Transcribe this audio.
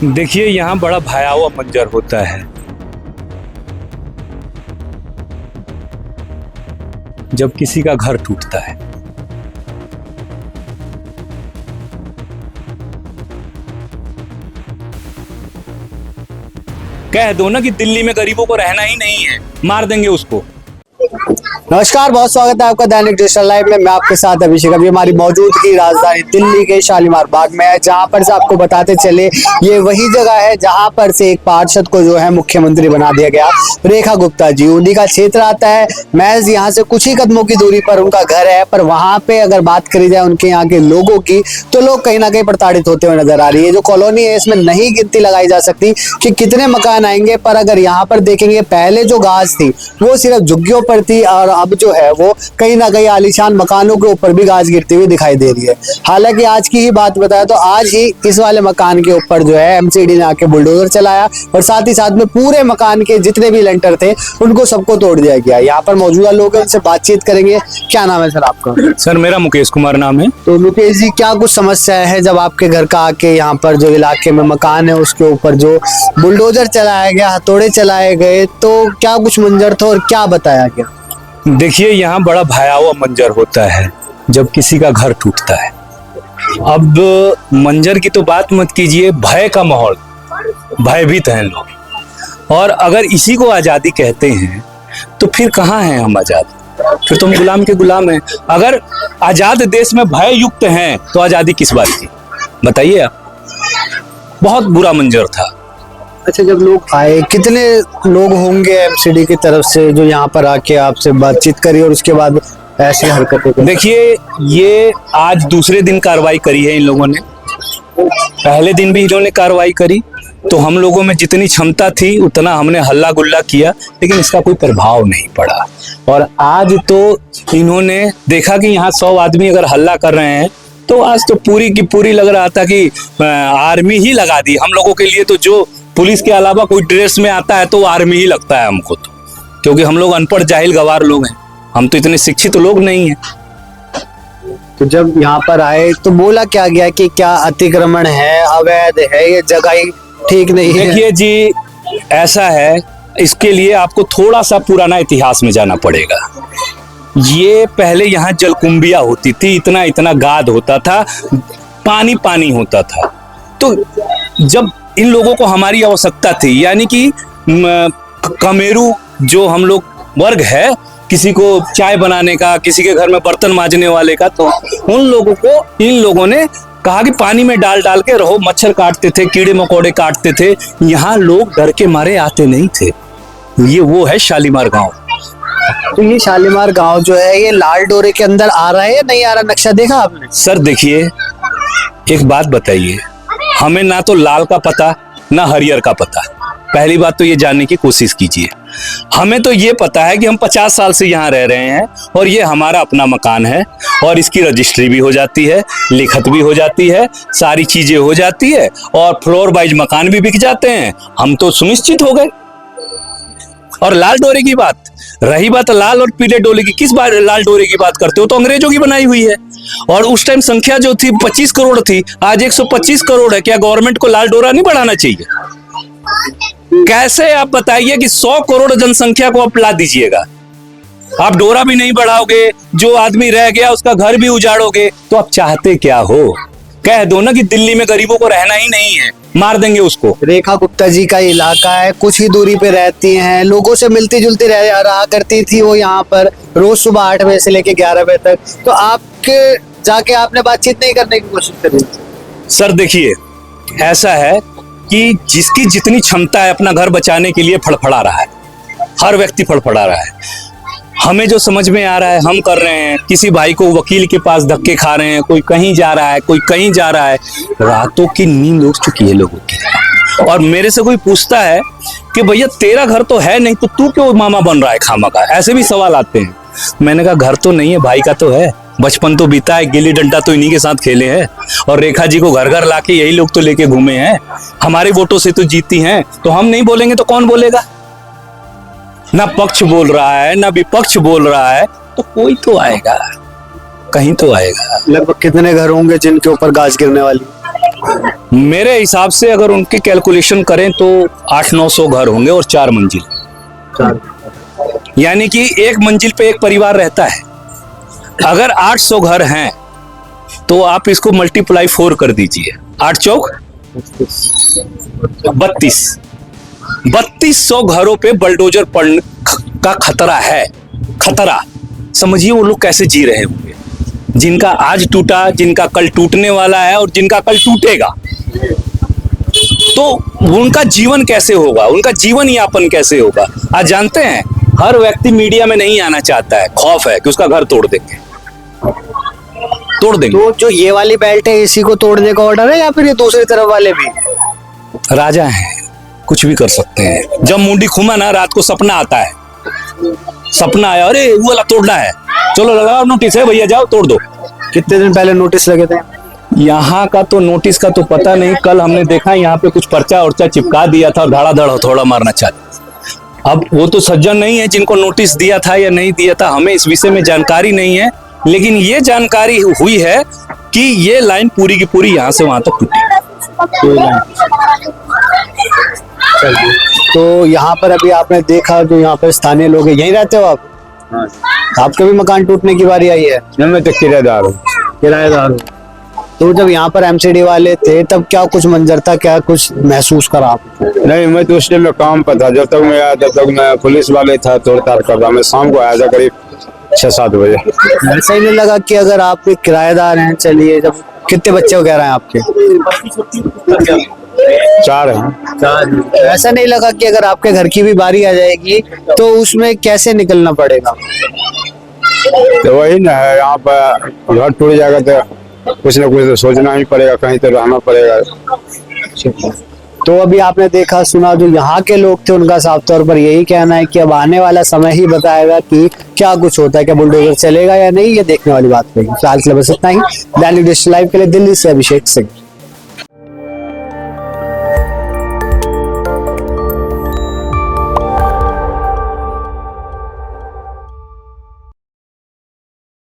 देखिए, यहाँ बड़ा भयावह मंजर होता है जब किसी का घर टूटता है। कह दो ना कि दिल्ली में गरीबों को रहना ही नहीं है, मार देंगे उसको। नमस्कार, बहुत स्वागत है आपका दैनिक डिजिटल लाइव में। मैं आपके साथ अभिषेक। अभी हमारी मौजूदगी राजधानी दिल्ली के शालीमार बाग में है, जहां पर से आपको बताते चले ये वही जगह है जहां पर से एक पार्षद को जो है मुख्यमंत्री बना दिया गया। रेखा गुप्ता जी, उन्हीं का क्षेत्र आता है। महज यहाँ से कुछ ही कदमों की दूरी पर उनका घर है, पर वहां पे अगर बात करी जाए उनके यहाँ के लोगों की, तो लोग कहीं ना कहीं प्रताड़ित होते हुए नजर आ रही है। जो कॉलोनी है इसमें नहीं गिनती लगाई जा सकती कि कितने मकान आएंगे, पर अगर यहाँ पर देखेंगे पहले जो घास थी वो सिर्फ झुग्गियों पर थी, और अब जो है वो कहीं ना कहीं आलीशान मकानों के ऊपर भी घास गिरती हुई दिखाई दे रही है। हालांकि आज की ही बात बताया तो आज ही इस वाले मकान के ऊपर जो है एमसीडी ने आके बुलडोजर चलाया, और साथ ही साथ में पूरे मकान के जितने भी लेंटर थे उनको सबको तोड़ दिया गया। यहाँ पर मौजूदा लोग हैं, उनसे बातचीत करेंगे। क्या नाम है सर आपका? सर, मेरा मुकेश कुमार नाम है। तो मुकेश जी, क्या कुछ समस्या है जब आपके घर का आके यहाँ पर जो इलाके में मकान है उसके ऊपर जो बुलडोजर चलाया गया, हथौड़े चलाए गए, तो क्या कुछ मंजर था और क्या बताया गया? देखिए, यहाँ बड़ा भयावह मंजर होता है जब किसी का घर टूटता है। अब मंजर की तो बात मत कीजिए, भय का माहौल, भयभीत हैं लोग। और अगर इसी को आजादी कहते हैं तो फिर कहाँ हैं हम आजाद? फिर तो हम गुलाम के गुलाम हैं। अगर आजाद देश में भय युक्त हैं तो आजादी किस बात की, बताइए आप। बहुत बुरा मंजर था। अच्छा, जब लोग आए, कितने लोग होंगे एमसीडी की तरफ से जो यहाँ पर आके आपसे बातचीत करी और उसके बाद ऐसी हरकतें? देखिए, ये आज दूसरे दिन कार्रवाई करी है इन लोगों ने। पहले दिन भी इन्होंने कार्रवाई करी, तो हम लोगों में जितनी क्षमता थी उतना हमने हल्ला गुल्ला किया, लेकिन इसका कोई प्रभाव नहीं पड़ा। और आज तो इन्होंने देखा कि यहाँ 100 आदमी अगर हल्ला कर रहे हैं, तो आज तो पूरी की पूरी लग रहा था कि आर्मी ही लगा दी हम लोगों के लिए। तो जो पुलिस के अलावा कोई ड्रेस में आता है तो वो आर्मी ही लगता है हमको, तो क्योंकि हम लोग अनपढ़ जाहिल गवार लोग हैं, हम तो इतने शिक्षित लोग नहीं हैं। तो जब यहाँ पर आए तो बोला क्या गया कि क्या अतिक्रमण है, अवैध है, ये जगह ही ठीक नहीं है? देखिए जी, ऐसा है, इसके लिए आपको थोड़ा सा पुराना इतिहास में जाना पड़ेगा। ये पहले यहाँ जलकुंभिया होती थी, इतना इतना गाद होता था, पानी पानी होता था। तो जब इन लोगों को हमारी आवश्यकता थी, यानी कि कमेरू जो हम लोग वर्ग है, किसी को चाय बनाने का, किसी के घर में बर्तन मांजने वाले का, तो उन लोगों को इन लोगों ने कहा कि पानी में डाल डाल के रहो। मच्छर काटते थे, कीड़े मकोड़े काटते थे। यहाँ लोग डर के मारे आते नहीं थे। ये वो है शालीमार गांव। तो ये शालीमार गांव जो है ये लाल डोरे के अंदर आ रहा है या नहीं आ रहा? नक्शा देखा आपने? सर देखिए, एक बात बताइए, हमें ना तो लाल का पता ना हरियर का पता। पहली बात तो ये जानने की कोशिश कीजिए। हमें तो ये पता है कि हम 50 साल से यहाँ रह रहे हैं और ये हमारा अपना मकान है, और इसकी रजिस्ट्री भी हो जाती है, लिखत भी हो जाती है, सारी चीजें हो जाती है, और फ्लोर वाइज मकान भी बिक जाते हैं। हम तो सुनिश्चित हो गए। और लाल डोरे की बात रही, बात लाल और पीले डोरे की, किस बार लाल डोरे की बात करते हो? तो अंग्रेजों की बनाई हुई है। और उस टाइम संख्या जो थी 25 करोड़ थी, आज 125 करोड़ है। क्या गवर्नमेंट को लाल डोरा नहीं बढ़ाना चाहिए? कैसे आप बताइए कि 100 करोड़ जनसंख्या को आप ला दीजिएगा, आप डोरा भी नहीं बढ़ाओगे, जो आदमी रह गया उसका घर भी उजाड़ोगे, तो आप चाहते क्या हो? कह दो ना कि दिल्ली में गरीबों को रहना ही नहीं है, मार देंगे उसको। रेखा गुप्ता जी का इलाका है, कुछ ही दूरी पे रहती हैं, लोगों से मिलती जुलती रहा करती थी वो यहाँ पर रोज सुबह 8 बजे से लेके 11 बजे तक। तो आपके जाके आपने बातचीत नहीं करने की कोशिश करी? सर देखिए, ऐसा है कि जिसकी जितनी क्षमता है अपना घर बचाने के लिए फड़फड़ा रहा है, हर व्यक्ति फड़फड़ा रहा है। हमें जो समझ में आ रहा है हम कर रहे हैं। किसी भाई को वकील के पास धक्के खा रहे हैं, कोई कहीं जा रहा है, कोई कहीं जा रहा है। रातों की नींद उड़ चुकी है लोगों की। और मेरे से कोई पूछता है कि भैया तेरा घर तो है नहीं, तो तू क्यों मामा बन रहा है खामा का? ऐसे भी सवाल आते हैं। मैंने कहा घर तो नहीं है, भाई का तो है। बचपन तो बीता है, गिल्ली डंडा तो इन्हीं के साथ खेले हैं, और रेखा जी को घर घर लाके यही लोग तो लेके घूमे हैं। हमारे वोटों से तो जीती हैं, तो हम नहीं बोलेंगे तो कौन बोलेगा? ना पक्ष बोल रहा है ना विपक्ष बोल रहा है, तो कोई तो आएगा, कहीं तो आएगा। लगभग कितने घर होंगे जिनके ऊपर गाज गिरने वाली? मेरे हिसाब से अगर उनकी कैलकुलेशन करें तो 800-900 घर होंगे और 4 मंजिल, यानी कि एक मंजिल पे एक परिवार रहता है। अगर 800 घर हैं तो आप इसको मल्टीप्लाई 4 कर दीजिए, 8 चौक 3200 घरों पे बलडोजर पड़ने का खतरा है। खतरा समझिए वो लोग कैसे जी रहे होंगे, जिनका आज टूटा, जिनका कल टूटने वाला है और जिनका कल टूटेगा। तो उनका जीवन कैसे होगा, उनका जीवन यापन कैसे होगा। आज जानते हैं हर व्यक्ति मीडिया में नहीं आना चाहता है, खौफ है कि उसका घर तोड़ देंगे। तो जो ये वाली बेल्ट है इसी को तोड़ने का ऑर्डर है या फिर ये दूसरी तरफ वाले भी? राजा हैं, कुछ भी कर सकते हैं। जब मुंडी खुमा ना, रात को सपना आता है, सपना आया अरे वो वाला तोड़ना है, चलो लगाओ नोटिस है भैया, जाओ तोड़ दो। कितने दिन पहले नोटिस लगे थे? यहाँ का तो नोटिस का तो पता नहीं, कल हमने देखा यहाँ पे कुछ पर्चा उर्चा चिपका दिया था और धड़ाधड़ हथौड़ा मारना चाहते। अब वो तो सज्जन नहीं है जिनको नोटिस दिया था या नहीं दिया था, हमें इस विषय में जानकारी नहीं है, लेकिन ये जानकारी हुई है कि ये लाइन पूरी की पूरी यहाँ से वहां तक टूटी। तो यहाँ पर अभी आपने देखा जो यहाँ पर स्थानीय लोग हैं, यहीं रहते हो आप? हाँ। आपके भी मकान टूटने की बारी आई है? मैं तो किराएदार हूँ। किराएदार हो। तो जब यहाँ पर एमसीडी वाले थे तब क्या कुछ मंजर था, क्या कुछ महसूस करा आप? नहीं, मैं तो उस टाइम में काम पर था, जब तक मैं आया तब तक मैं पुलिस वाले था, तोड़ताड़ कर रहा। मैं शाम को आया था करीब 6-7 बजे। ऐसा ही नहीं लगा कि अगर आप एक किराएदार हैं, चलिए जब कितने बच्चे वगैरह हैं आपके? 4 हैं। 4। ऐसा नहीं लगा कि अगर आपके घर की भी बारी आ जाएगी तो उसमें कैसे निकलना पड़ेगा? तो वही ना है, यहाँ पर घर टूट जाएगा तो कुछ ना कुछ तो सोचना ही पड़ेगा, कहीं तो रहना पड़ेगा। तो अभी आपने देखा सुना, जो यहाँ के लोग थे उनका साफ तौर पर यही कहना है कि अब आने वाला समय ही बताएगा कि क्या कुछ होता है, क्या बुलडोजर चलेगा या नहीं, ये देखने वाली बात रहेगी। फिलहाल के लिए बस इतना ही। दैनिक डिजिटल लाइव के लिए दिल्ली से अभिषेक सिंह।